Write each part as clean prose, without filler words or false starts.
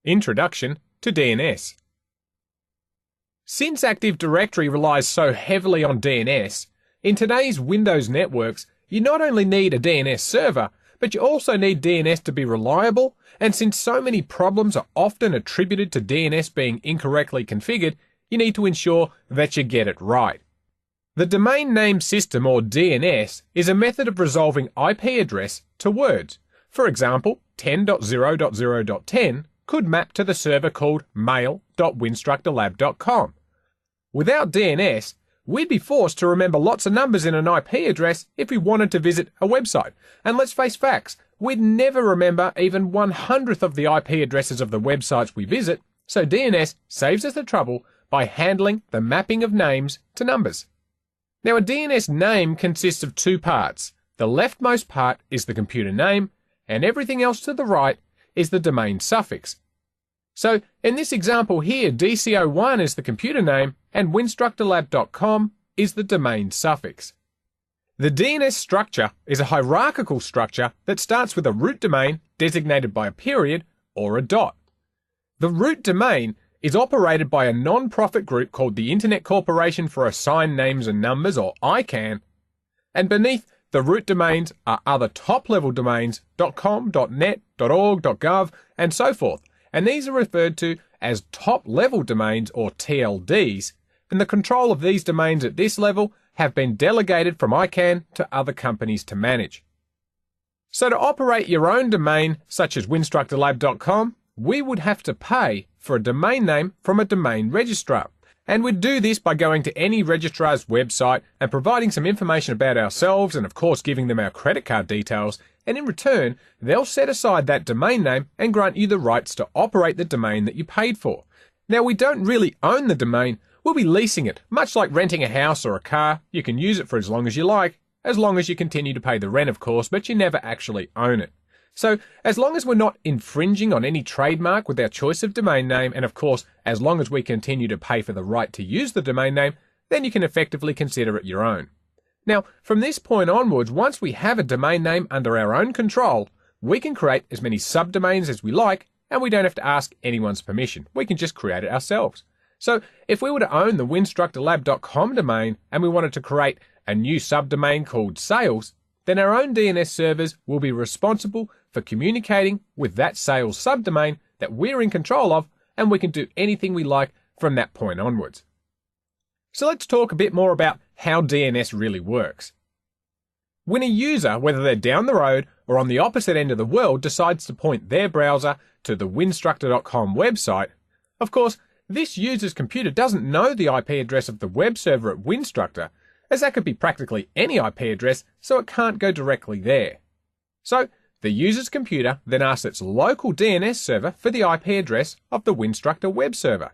Introduction to DNS. Since Active Directory relies so heavily on DNS, in today's Windows networks, you not only need a DNS server, but you also need DNS to be reliable, and since so many problems are often attributed to DNS being incorrectly configured, you need to ensure that you get it right. The Domain Name System, or DNS, is a method of resolving IP address to words. For example, 10.0.0.10 could map to the server called mail.winstructorlab.com. Without DNS, we'd be forced to remember lots of numbers in an IP address if we wanted to visit a website. And let's face facts, we'd never remember even 1/100th of the IP addresses of the websites we visit, so DNS saves us the trouble by handling the mapping of names to numbers. Now, a DNS name consists of two parts. The leftmost part is the computer name, and everything else to the right is the domain suffix. So, in this example here, DC01 is the computer name, and winstructorlab.com is the domain suffix. The DNS structure is a hierarchical structure that starts with a root domain designated by a period or a dot. The root domain is operated by a non-profit group called the Internet Corporation for Assigned Names and Numbers, or ICANN, and beneath the root domains are other top-level domains .com, .net, .org, .gov, and so forth, and these are referred to as top-level domains, or TLDs, and the control of these domains at this level have been delegated from ICANN to other companies to manage. So to operate your own domain, such as winstructorlab.com, we would have to pay for a domain name from a domain registrar. And we'd do this by going to any registrar's website and providing some information about ourselves and of course giving them our credit card details, and in return, they'll set aside that domain name and grant you the rights to operate the domain that you paid for. Now, we don't really own the domain, we'll be leasing it, much like renting a house or a car. You can use it for as long as you continue to pay the rent of course, but you never actually own it. So, as long as we're not infringing on any trademark with our choice of domain name, and of course, as long as we continue to pay for the right to use the domain name, then you can effectively consider it your own. Now, from this point onwards, once we have a domain name under our own control, we can create as many subdomains as we like, and we don't have to ask anyone's permission. We can just create it ourselves. So, if we were to own the winstructorlab.com domain, and we wanted to create a new subdomain called sales, then our own DNS servers will be responsible for communicating with that sales subdomain that we're in control of, and we can do anything we like from that point onwards. So let's talk a bit more about how DNS really works. When a user, whether they're down the road or on the opposite end of the world, decides to point their browser to the winstructor.com website, of course, this user's computer doesn't know the IP address of the web server at Winstructor, as that could be practically any IP address, so it can't go directly there. So, the user's computer then asks its local DNS server for the IP address of the Winstructor web server.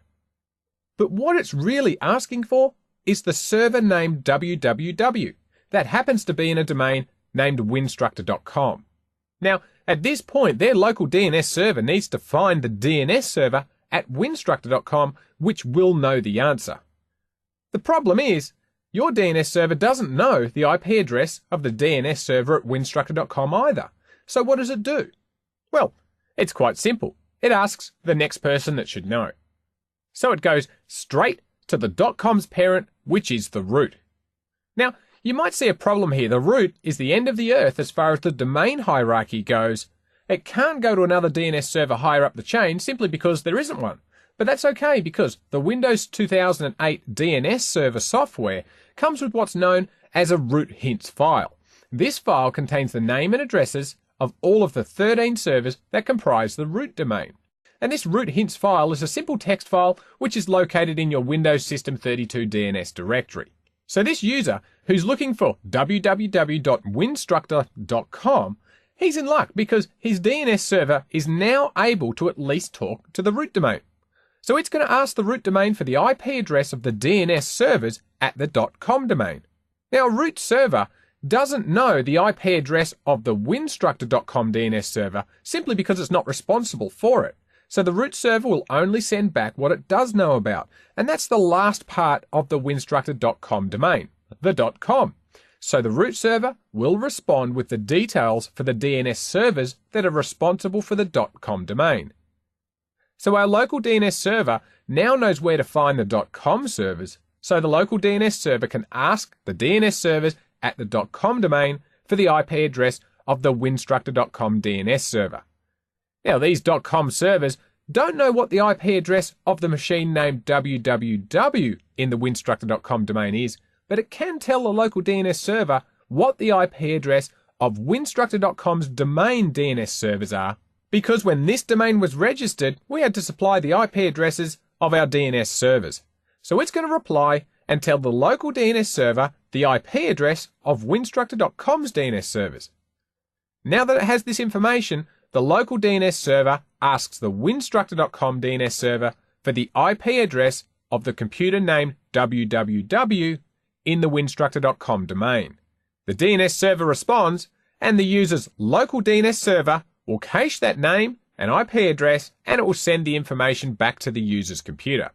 But what it's really asking for is the server name www. That happens to be in a domain named winstructor.com. Now, at this point, their local DNS server needs to find the DNS server at winstructor.com, which will know the answer. The problem is, your DNS server doesn't know the IP address of the DNS server at winstructor.com either. So what does it do? Well, it's quite simple. It asks the next person that should know. So it goes straight to the .com's parent, which is the root. Now, you might see a problem here. The root is the end of the earth as far as the domain hierarchy goes. It can't go to another DNS server higher up the chain simply because there isn't one. But that's okay because the Windows 2008 DNS server software comes with what's known as a root hints file. This file contains the name and addresses of all of the 13 servers that comprise the root domain. And this root hints file is a simple text file which is located in your Windows System 32 DNS directory. So this user who's looking for www.winstructor.com, he's in luck because his DNS server is now able to at least talk to the root domain. So it's going to ask the root domain for the IP address of the DNS servers at the .com domain. Now, a root server doesn't know the IP address of the winstructor.com DNS server simply because it's not responsible for it. So the root server will only send back what it does know about, and that's the last part of the winstructor.com domain, the .com. So the root server will respond with the details for the DNS servers that are responsible for the .com domain. So our local DNS server now knows where to find the .com servers, so the local DNS server can ask the DNS servers at the .com domain for the IP address of the winstructor.com DNS server. Now these .com servers don't know what the IP address of the machine named www in the winstructor.com domain is, but it can tell the local DNS server what the IP address of winstructor.com's domain DNS servers are, because when this domain was registered, we had to supply the IP addresses of our DNS servers. So it's going to reply and tell the local DNS server the IP address of winstructor.com's DNS servers. Now that it has this information, the local DNS server asks the winstructor.com DNS server for the IP address of the computer named www in the winstructor.com domain. The DNS server responds, and the user's local DNS server will cache that name and IP address, and it will send the information back to the user's computer.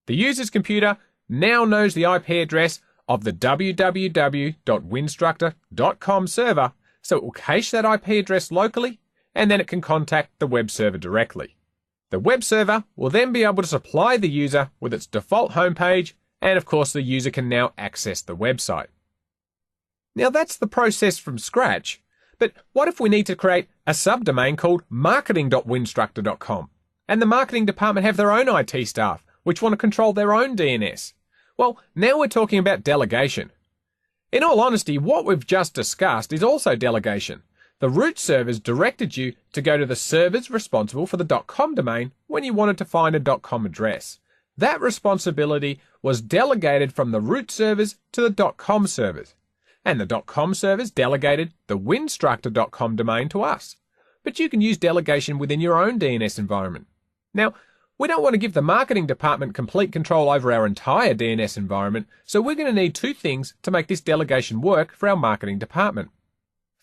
The user's computer now knows the IP address of the www.winstructor.com server, so it will cache that IP address locally, and then it can contact the web server directly. The web server will then be able to supply the user with its default homepage, and of course the user can now access the website. Now that's the process from scratch, but what if we need to create a subdomain called marketing.winstructor.com, and the marketing department have their own IT staff, which want to control their own DNS? Well, now we're talking about delegation. In all honesty, what we've just discussed is also delegation. The root servers directed you to go to the servers responsible for the .com domain when you wanted to find a .com address. That responsibility was delegated from the root servers to the .com servers, and the .com servers delegated the winstructor.com domain to us. But you can use delegation within your own DNS environment. Now, we don't want to give the marketing department complete control over our entire DNS environment, so we're going to need two things to make this delegation work for our marketing department.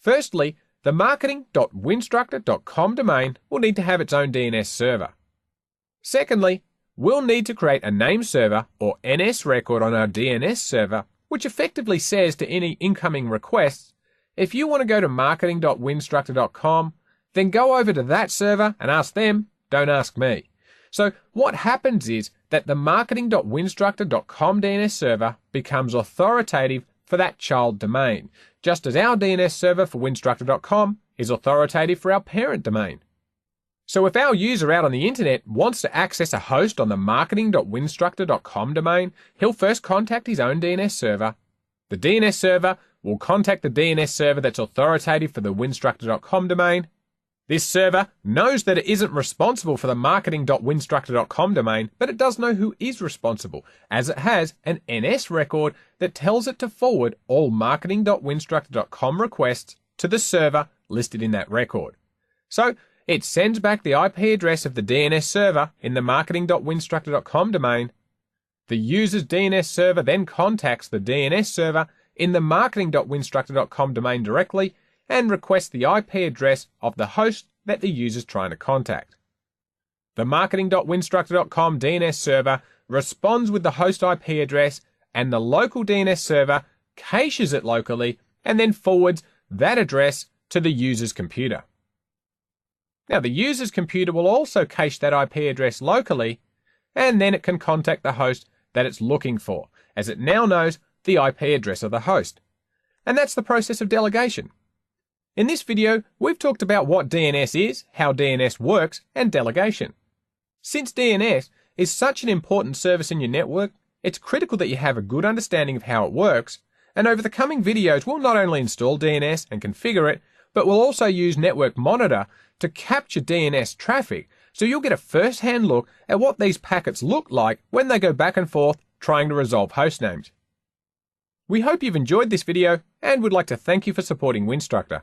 Firstly, the marketing.winstructor.com domain will need to have its own DNS server. Secondly, we'll need to create a name server or NS record on our DNS server, which effectively says to any incoming requests, if you want to go to marketing.winstructor.com, then go over to that server and ask them, don't ask me. So what happens is that the marketing.winstructor.com DNS server becomes authoritative for that child domain, just as our DNS server for winstructor.com is authoritative for our parent domain. So if our user out on the internet wants to access a host on the marketing.winstructor.com domain, he'll first contact his own DNS server. The DNS server will contact the DNS server that's authoritative for the winstructor.com domain. This server knows that it isn't responsible for the marketing.winstructor.com domain, but it does know who is responsible, as it has an NS record that tells it to forward all marketing.winstructor.com requests to the server listed in that record. So it sends back the IP address of the DNS server in the marketing.winstructor.com domain. The user's DNS server then contacts the DNS server in the marketing.winstructor.com domain directly and requests the IP address of the host that the user's trying to contact. The marketing.winstructor.com DNS server responds with the host IP address, and the local DNS server caches it locally and then forwards that address to the user's computer. Now, the user's computer will also cache that IP address locally, and then it can contact the host that it's looking for, as it now knows the IP address of the host. And that's the process of delegation. In this video, we've talked about what DNS is, how DNS works, and delegation. Since DNS is such an important service in your network, it's critical that you have a good understanding of how it works, and over the coming videos we'll not only install DNS and configure it, but we'll also use Network Monitor to capture DNS traffic, so you'll get a first-hand look at what these packets look like when they go back and forth trying to resolve host names. We hope you've enjoyed this video and would like to thank you for supporting Winstructor.